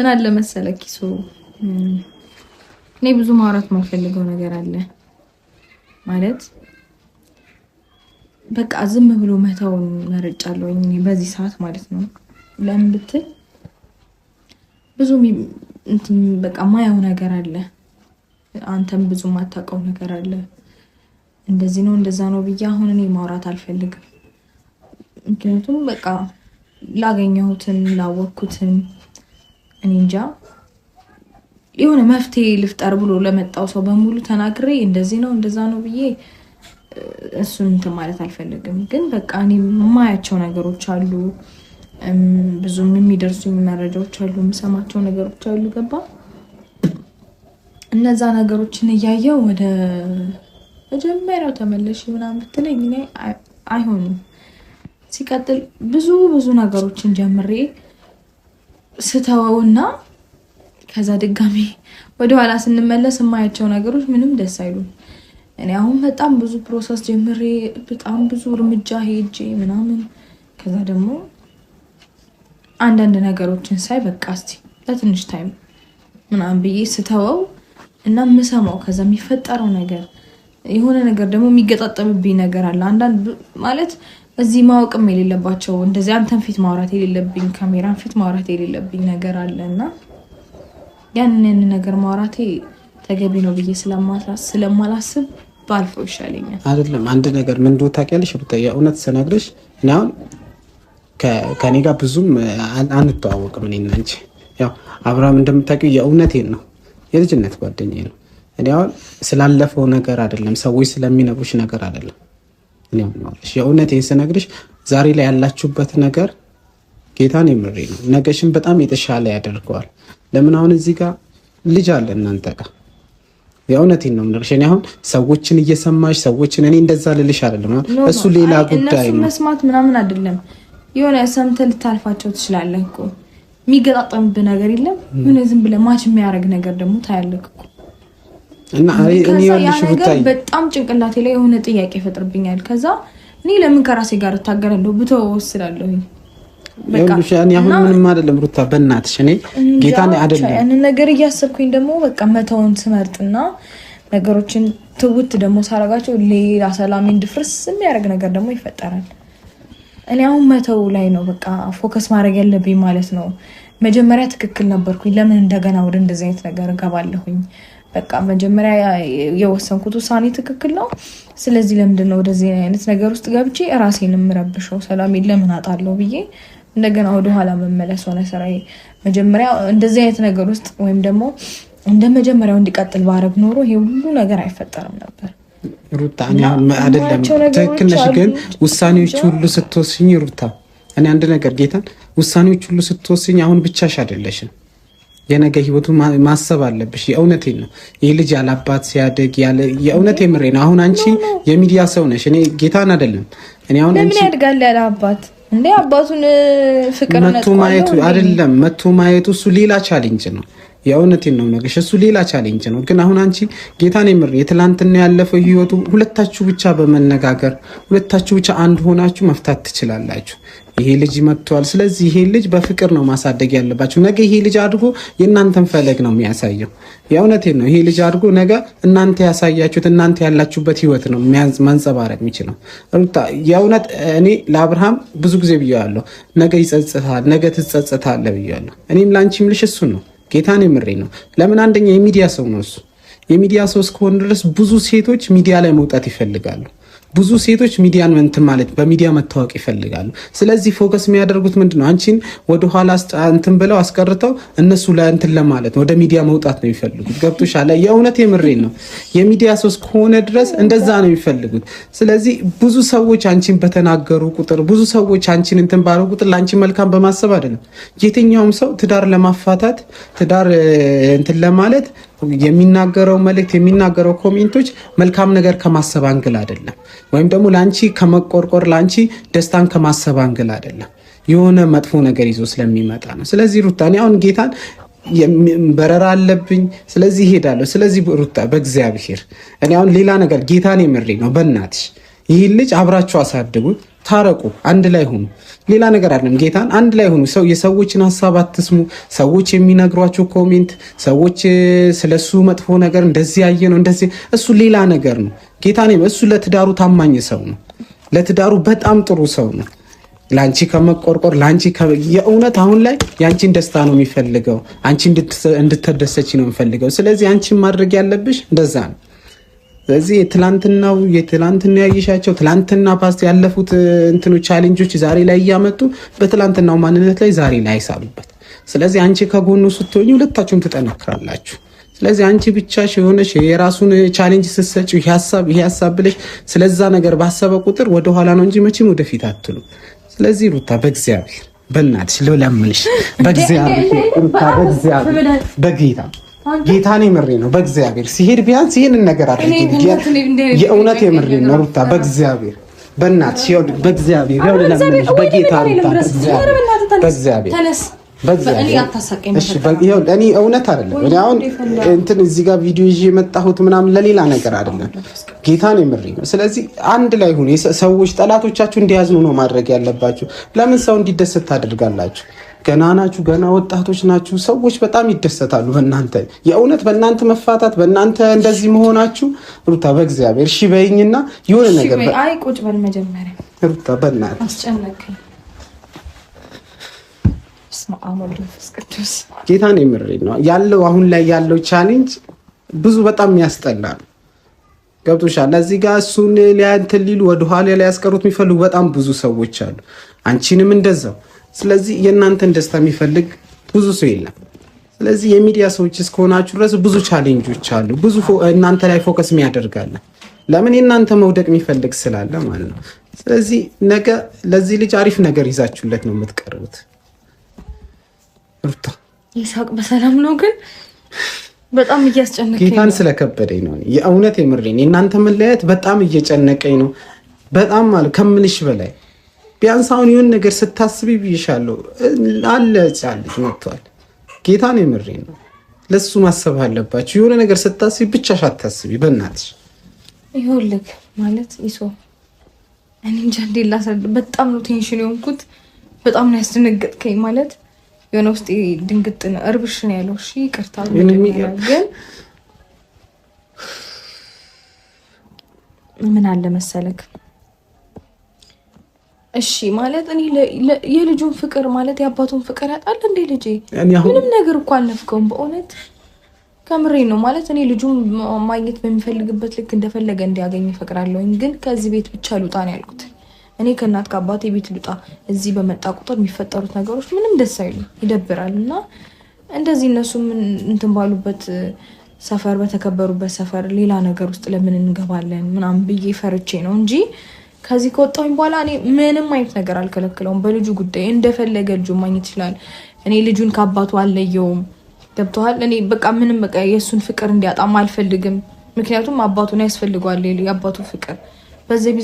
ምን አለ መሰለህ ኪሱ እኔ ብዙ ማውራት ማፈልገው ነገር አለ ማለት በቃ ዝም ብሎ መተውን መርጫለሁ እኔ በዚህ ሰዓት ማለት ነው። ለምን ብትል ብዙ እንትን በቃ ማየው ነገር አለ፣ አንተም ብዙ ማታውቀው ነገር አለ። እንደዚህ ነው እንደዛ ነው ብዬ አሁን እኔ ማውራት አልፈልግም። ምክንያቱም በቃ ላገኘሁትን ላወቅኩትን እኔ እንጃ የሆነ መፍትሄ ልፍጠር ብሎ ለመጣው ሰው በሙሉ ተናግሬ እንደዚህ ነው እንደዛ ነው ብዬ እሱን እንትን ማለት አልፈልግም። ግን በቃ እኔ የማያቸው ነገሮች አሉ፣ ብዙም የሚደርሱኝ መረጃዎች አሉ፣ የምሰማቸው ነገሮች አሉ። ገባ? እነዛ ነገሮችን እያየው ወደ መጀመሪያው ተመለሽ ምናምን ብትለኝ እኔ አይሆንም። ሲቀጥል ብዙ ነገሮችን ጀምሬ ስተወውና ከዛ ድጋሚ ወደ ኋላ ስንመለስ የማያቸው ነገሮች ምንም ደስ አይሉም። እኔ አሁን በጣም ብዙ ፕሮሰስ ጀምሬ በጣም ብዙ እርምጃ ሄጄ ምናምን ከዛ ደግሞ አንዳንድ ነገሮችን ሳይ በቃ እስቲ ለትንሽ ታይም ምናምን ብዬ ስተወው እና የምሰማው ከዛ የሚፈጠረው ነገር የሆነ ነገር ደግሞ የሚገጣጠምብኝ ነገር አለ። አንዳንድ ማለት እዚህ ማወቅም የሌለባቸው እንደዚህ አንተን ፊት ማውራት የሌለብኝ ካሜራን ፊት ማውራት የሌለብኝ ነገር አለና ያንን ነገር ማውራቴ ተገቢ ነው ብዬ ስለማላስብ ባልፈው ይሻለኛል። አይደለም አንድ ነገር ምን እንደው ታውቂያለሽ ሩታዬ፣ እውነት ስነግርሽ እኔ አሁን ከኔ ጋር ብዙም አንተዋወቅም እኔና አንቺ። ያው አብርሃም እንደምታውቂው የእውነቴን ነው የልጅነት ጓደኛዬ ነው። እኔ አሁን ስላለፈው ነገር አይደለም ሰዎች ስለሚነግሩሽ ነገር አይደለም። እኔ አሁንሽ የእውነቴን ስነግርሽ ዛሬ ላይ ያላችሁበት ነገር ጌታን የምሬ ነው ነገሽን በጣም የተሻለ ያደርገዋል። ለምን አሁን እዚህ ጋር ልጅ አለ እናንተ ጋር የእውነቴን ነው የምልሽ። እኔ አሁን ሰዎችን እየሰማሽ ሰዎችን እኔ እንደዛ ልልሽ አይደለም፣ እሱ ሌላ ጉዳይ ነው። መስማት ምናምን አይደለም። የሆነ ሰምተህ ልታልፋቸው ትችላለህ እኮ የሚገጣጠምብህ ነገር የለም። ምን ዝም ብለህ ማች የሚያደርግ ነገር ደግሞ ታያለህ እኮ እና እኔ ያልሽ ሩታዬ በጣም ጭንቅላቴ ላይ የሆነ ጥያቄ ይፈጥርብኛል። ከዛ እኔ ለምን ከራሴ ጋር እታገላለሁ ብተው ወስዳለሁ። በቃ ያኔ አሁን ምንም አይደለም ሩታ፣ በእናትሽ እኔ ጌታን አይደለም እኔ ነገር እያሰብኩኝ ደግሞ በቃ መተውን ስመርጥና ነገሮችን ትውት ደግሞ ሳረጋቸው ሌላ ሰላሜን ድፍርስ የሚያደርግ ነገር ደግሞ ይፈጠራል። እኔ አሁን መተው ላይ ነው በቃ ፎከስ ማድረግ ያለብኝ ማለት ነው። መጀመሪያ ትክክል ነበርኩኝ፣ ለምን እንደገና ወደ እንደዚህ አይነት ነገር ገባለሁኝ? በቃ መጀመሪያ የወሰንኩት ውሳኔ ትክክል ነው። ስለዚህ ለምንድነው ወደዚህ አይነት ነገር ውስጥ ገብቼ ራሴን የምረብሸው? ሰላሜን ለምን አጣለሁ ብዬ እንደገና ወደ ኋላ መመለስ ሆነ ስራዬ። መጀመሪያ እንደዚህ አይነት ነገር ውስጥ ወይም ደግሞ እንደ መጀመሪያው እንዲቀጥል ባረግ ኖሮ ይሄ ሁሉ ነገር አይፈጠርም ነበር። ሩታ እኔ አይደለም ትክክል ነሽ፣ ግን ውሳኔዎች ሁሉ ስትወስኝ ሩታ እኔ አንድ ነገር ጌታን ውሳኔዎች ሁሉ ስትወስኝ አሁን ብቻሽ አይደለሽም። የነገ ህይወቱ ማሰብ አለብሽ። የእውነቴን ነው። ይሄ ልጅ ያላባት ሲያደግ የእውነት የምሬ ነው። አሁን አንቺ የሚዲያ ሰው ነሽ፣ እኔ ጌታን አይደለም። እኔ አሁን ለምን ያድጋል ያለ አባት እንዴ? አባቱን ፍቅር መቶ ማየቱ አይደለም መቶ ማየቱ እሱ ሌላ ቻሌንጅ ነው። የእውነቴን ነው ነገሽ፣ እሱ ሌላ ቻሌንጅ ነው። ግን አሁን አንቺ ጌታን የምሬ የትላንትና ያለፈው ህይወቱ ሁለታችሁ ብቻ በመነጋገር ሁለታችሁ ብቻ አንድ ሆናችሁ መፍታት ትችላላችሁ። ይሄ ልጅ መጥቷል። ስለዚህ ይሄ ልጅ በፍቅር ነው ማሳደግ ያለባችሁ። ነገ ይሄ ልጅ አድጎ የእናንተን ፈለግ ነው የሚያሳየው። የእውነቴን ነው። ይሄ ልጅ አድጎ ነገ እናንተ ያሳያችሁት እናንተ ያላችሁበት ህይወት ነው ማንጸባረቅ የሚችለው። ሩታ የእውነት እኔ ለአብርሃም ብዙ ጊዜ ብያለሁ፣ ነገ ይጸጽታል፣ ነገ ትጸጽታለህ ብያለሁ። እኔም ላንቺ ምልሽ እሱ ነው። ጌታን የምሬ ነው። ለምን አንደኛ የሚዲያ ሰው ነው እሱ። የሚዲያ ሰው እስከሆነ ድረስ ብዙ ሴቶች ሚዲያ ላይ መውጣት ይፈልጋሉ። ብዙ ሴቶች ሚዲያን እንትን ማለት በሚዲያ መታወቅ ይፈልጋሉ። ስለዚህ ፎከስ የሚያደርጉት ምንድነው? አንቺን ወደ ኋላ እንትን ብለው አስቀርተው እነሱ ለእንትን ለማለት ወደ ሚዲያ መውጣት ነው የሚፈልጉት። ገብቶሻል? የእውነት የምሬን ነው። የሚዲያ ሰው እስከሆነ ድረስ እንደዛ ነው የሚፈልጉት። ስለዚህ ብዙ ሰዎች አንቺን በተናገሩ ቁጥር፣ ብዙ ሰዎች አንቺን እንትን ባሉ ቁጥር ለአንቺ መልካም በማሰብ አይደለም። የትኛውም ሰው ትዳር ለማፋታት ትዳር እንትን ለማለት የሚናገረው መልእክት የሚናገረው ኮሜንቶች መልካም ነገር ከማሰብ አንግል አይደለም፣ ወይም ደግሞ ላንቺ ከመቆርቆር ላንቺ ደስታን ከማሰብ አንግል አይደለም። የሆነ መጥፎ ነገር ይዞ ስለሚመጣ ነው። ስለዚህ ሩታ እኔ አሁን ጌታን በረራ አለብኝ፣ ስለዚህ እሄዳለሁ። ስለዚህ ሩታ በእግዚአብሔር እኔ አሁን ሌላ ነገር ጌታን የምሬ ነው። በእናትሽ ይህ ልጅ አብራችሁ አሳድጉት። ታረቁ፣ አንድ ላይ ሁኑ። ሌላ ነገር አይደለም። ጌታን አንድ ላይ ሁኑ። የሰዎችን ሀሳብ አትስሙ። ሰዎች የሚነግሯቸው ኮሜንት፣ ሰዎች ስለሱ መጥፎ ነገር እንደዚህ ያየ ነው እንደዚህ፣ እሱ ሌላ ነገር ነው። ጌታን እሱ ለትዳሩ ታማኝ ሰው ነው። ለትዳሩ በጣም ጥሩ ሰው ነው። ላንቺ ከመቆርቆር ላንቺ የእውነት አሁን ላይ ያንቺን ደስታ ነው የሚፈልገው። አንቺ እንድትደሰች ነው የሚፈልገው። ስለዚህ አንቺ ማድረግ ያለብሽ እንደዛ ነው። ስለዚህ የትላንትና ያየሻቸው ትላንትና ፓስት ያለፉት እንትኖች ቻሌንጆች ዛሬ ላይ እያመጡ በትላንትናው ማንነት ላይ ዛሬ ላይ አይሳሉበት። ስለዚህ አንቺ ከጎኑ ስትሆኚ ሁለታችሁም ትጠነክራላችሁ። ስለዚህ አንቺ ብቻሽ የሆነሽ የራሱን ቻሌንጅ ስትሰጪው ይሄ ሀሳብ ብለሽ ስለዛ ነገር ባሰበ ቁጥር ወደኋላ ነው እንጂ መቼም ወደፊት አትሉ። ስለዚህ ሩታ በእግዚአብሔር በእናትሽ ልለምንሽ፣ በእግዚአብሔር ሩታ በእግዚአብሔር በጌታ ጌታን የምሬ ነው። በእግዚአብሔር ሲሄድ ቢያንስ ይሄንን ነገር አድርጊ። የእውነት የምሬ ነው ሩታ በእግዚአብሔር በእናትሽ በእግዚአብሔር ያው ልለምንሽ በጌታ ሩታ በእግዚአብሔር እኔ እውነት አይደለም። እኔ አሁን እንትን እዚህ ጋር ቪዲዮ ይዤ የመጣሁት ምናምን ለሌላ ነገር አይደለም። ጌታን የምሬ ነው። ስለዚህ አንድ ላይ ሁኑ። ሰዎች ጠላቶቻችሁ እንዲያዝኑ ነው ማድረግ ያለባችሁ። ለምን ሰው እንዲደሰት ታደርጋላችሁ? ገና ናችሁ፣ ገና ወጣቶች ናችሁ። ሰዎች በጣም ይደሰታሉ በእናንተ የእውነት በእናንተ መፋታት፣ በእናንተ እንደዚህ መሆናችሁ። ሩታ በእግዚአብሔር እሺ በይኝና የሆነ ነገር አይ ቁጭ በል መጀመሪያ ሩታ በእናትህ አስጨነቀኝ። ጌታን የምሬ ነው ያለው። አሁን ላይ ያለው ቻሌንጅ ብዙ በጣም የሚያስጠላ ነው። ገብቶሻል? እዚህ ጋር እሱን ሊያንተን ሊሉ ወደኋላ ላይ ያስቀሩት የሚፈልጉ በጣም ብዙ ሰዎች አሉ። አንቺንም እንደዛው። ስለዚህ የእናንተን ደስታ የሚፈልግ ብዙ ሰው የለም። ስለዚህ የሚዲያ ሰዎች እስከሆናችሁ ድረስ ብዙ ቻሌንጆች አሉ። ብዙ እናንተ ላይ ፎከስ የሚያደርጋለ። ለምን የእናንተ መውደቅ የሚፈልግ ስላለ ማለት ነው። ስለዚህ ነገ ለዚህ ልጅ አሪፍ ነገር ይዛችሁለት ነው የምትቀርቡት። ሩታ ይሳቅ በሰላም ነው፣ ግን በጣም እያስጨነቀኝ ነው። ጌታን ስለከበደኝ ነው የእውነት የምሬን። የእናንተ መለያየት በጣም እየጨነቀኝ ነው። በጣም ማለት ከምንሽ በላይ ቢያንስ አሁን ይሁን ነገር ስታስቢ ብይሻለሁ አለ ጫልጅ መጥቷል። ጌታን የምሬን ነው። ለሱ ማሰብ አለባችሁ። የሆነ ነገር ስታስቢ ብቻሽ አታስቢ በእናትሽ። ይኸውልህ ማለት ይሶ እኔ እንጃ እንዴት ላስረዳ። በጣም ነው ቴንሽን የሆንኩት። በጣም ነው ያስደነገጥከኝ። ማለት የሆነ ውስጥ ድንግጥ ነው እርብሽ ነው ያለው። እሺ ይቅርታ ግን ምን አለ መሰለክ፣ እሺ ማለት እኔ የልጁን ፍቅር ማለት የአባቱን ፍቅር ያጣል እንዴ ልጄ? ምንም ነገር እኮ አልነፍከውም በእውነት ከምሬ ነው። ማለት እኔ ልጁን ማግኘት በሚፈልግበት ልክ እንደፈለገ እንዲያገኝ እፈቅዳለሁኝ፣ ግን ከዚህ ቤት ብቻ ልውጣ ነው ያልኩት። እኔ ከእናት ከአባቴ ቤት ልውጣ። እዚህ በመጣ ቁጥር የሚፈጠሩት ነገሮች ምንም ደስ አይሉም፣ ይደብራል። እና እንደዚህ እነሱ እንትን ባሉበት ሰፈር በተከበሩበት ሰፈር ሌላ ነገር ውስጥ ለምን እንገባለን ምናምን ብዬ ፈርቼ ነው እንጂ ከዚህ ከወጣሁኝ በኋላ እኔ ምንም አይነት ነገር አልከለክለውም። በልጁ ጉዳይ እንደፈለገ ልጁ ማግኘት ይችላል። እኔ ልጁን ከአባቱ አልለየውም። ገብቶሃል? እኔ በቃ ምንም በቃ የእሱን ፍቅር እንዲያጣም አልፈልግም። ምክንያቱም አባቱን ያስፈልገዋል የአባቱ ፍቅር። በዚህ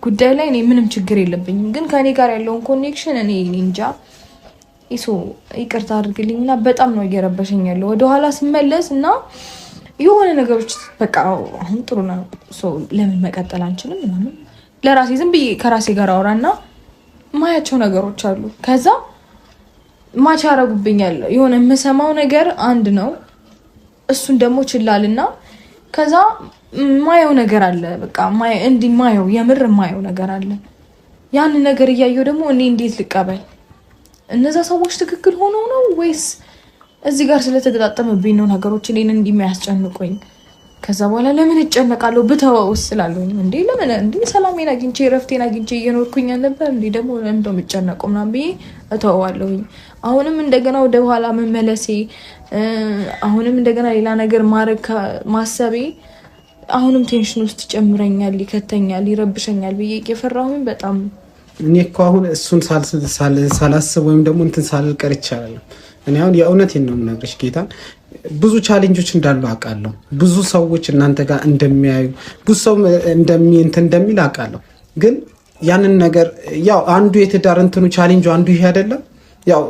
ጉዳይ ላይ እኔ ምንም ችግር የለብኝም። ግን ከእኔ ጋር ያለውን ኮኔክሽን እኔ እንጃ። ይሶ ይቅርታ አድርግልኝና በጣም ነው እየረበሸኝ ያለው። ወደኋላ ስመለስ እና የሆነ ነገሮች በቃ አሁን ጥሩ ነው ለምን መቀጠል አንችልም ምናምን ለራሴ ዝም ብዬ ከራሴ ጋር አወራና ማያቸው ነገሮች አሉ። ከዛ ማቻ ያረጉብኛል። የሆነ የምሰማው ነገር አንድ ነው፣ እሱን ደግሞ ችላልና ከዛ ማየው ነገር አለ። በቃ እንዲህ ማየው የምር ማየው ነገር አለ። ያን ነገር እያየው ደግሞ እኔ እንዴት ልቀበል? እነዛ ሰዎች ትክክል ሆነው ነው ወይስ እዚህ ጋር ስለተገጣጠመብኝ ነው ነገሮች እኔን እንዲህ የሚያስጨንቁኝ? ከዛ በኋላ ለምን እጨነቃለሁ ብተወውስ ስላለኝ እንዴ ለምን እንዴ ሰላሜን አግኝቼ ረፍቴን አግኝቼ እየኖርኩኝ ነበር እንዴ ደግሞ ለምን ነው የምጨነቀው ምናምን ብዬ እተወዋለሁኝ። አሁንም እንደገና ወደ ኋላ መመለሴ አሁንም እንደገና ሌላ ነገር ማድረግ ማሰቤ አሁንም ቴንሽን ውስጥ ጨምረኛል፣ ይከተኛል፣ ይረብሸኛል ብዬ እየፈራሁኝ በጣም እኔ እኮ አሁን እሱን ሳላስብ ወይም ደግሞ እንትን ሳልቀር ይቻላል። እኔ አሁን የእውነቴን ነው የምነግርሽ ጌታን ብዙ ቻሌንጆች እንዳሉ አውቃለሁ። ብዙ ሰዎች እናንተ ጋር እንደሚያዩ ብዙ ሰው እንደሚል አውቃለሁ። ግን ያንን ነገር ያው አንዱ የትዳር እንትኑ ቻሌንጁ አንዱ ይሄ አይደለም። ያው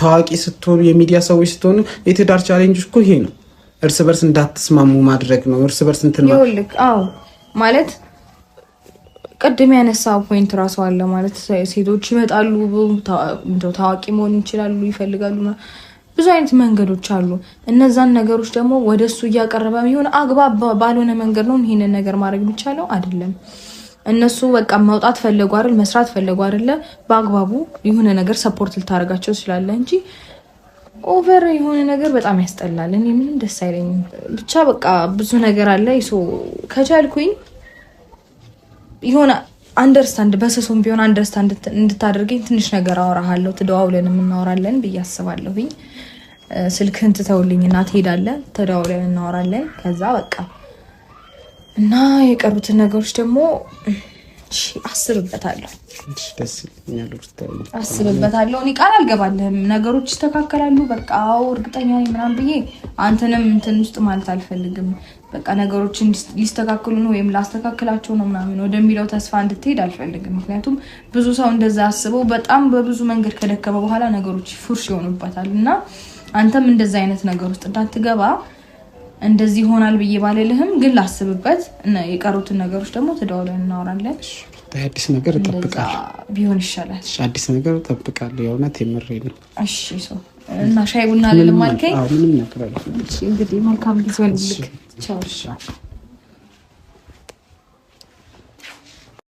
ታዋቂ ስትሆኑ የሚዲያ ሰዎች ስትሆኑ የትዳር ቻሌንጅ እኮ ይሄ ነው። እርስ በርስ እንዳትስማሙ ማድረግ ነው። እርስ በርስ እንትን ይኸውልህ፣ አዎ ማለት ቅድም ያነሳው ፖይንት ራሱ አለ ማለት ሴቶች ይመጣሉ ታዋቂ መሆን ይችላሉ ይፈልጋሉ ብዙ አይነት መንገዶች አሉ እነዛን ነገሮች ደግሞ ወደሱ እያቀረበ የሚሆን አግባብ ባልሆነ መንገድ ነው ይሄንን ነገር ማድረግ የሚቻለው አይደለም እነሱ በቃ ማውጣት ፈልገው አይደል መስራት ፈልገው አይደል በአግባቡ የሆነ ነገር ሰፖርት ልታረጋቸው ይችላል እንጂ ኦቨር የሆነ ነገር በጣም ያስጠላል እኔ ምንም ደስ አይለኝም ብቻ በቃ ብዙ ነገር አለ ይሶ ከቻልኩኝ ይሆነ አንደርስታንድ በሰሶም ቢሆን አንደርስታንድ እንድታደርገኝ ትንሽ ነገር አወራሃለሁ ተደዋውለን እናወራለን ብያስባለሁኝ ስልክህን ትተውልኝና ትሄዳለህ ተደዋውለን እናወራለን ከዛ በቃ እና የቀሩትን ነገሮች ደግሞ አስብበታለሁ አስብበታለሁ እኔ ቃል አልገባልህም ነገሮች ይስተካከላሉ በቃ እርግጠኛ ነኝ ምናምን ብዬ አንተንም እንትን ውስጥ ማለት አልፈልግም በቃ ነገሮችን ሊስተካከሉ ነው ወይም ላስተካክላቸው ነው ምናምን ወደሚለው ተስፋ እንድትሄድ አልፈልግም ምክንያቱም ብዙ ሰው እንደዛ አስበው በጣም በብዙ መንገድ ከደከመ በኋላ ነገሮች ፉርሽ ይሆኑበታልና አንተም እንደዛ አይነት ነገር ውስጥ እንዳትገባ እንደዚህ ይሆናል ብዬ ባለልህም ግን ላስብበት እና የቀሩትን ነገሮች ደግሞ ተደዋውለን እናወራለን አዲስ ነገር እጠብቃለሁ ቢሆን ይሻላል አዲስ ነገር እጠብቃለሁ የእውነት የምሬ ነው እሺ ሰው እና ሻይ ቡና ለማልከኝ ምንም ነገር አለ እንግዲህ መልካም ጊዜ ሆነልክ ቻው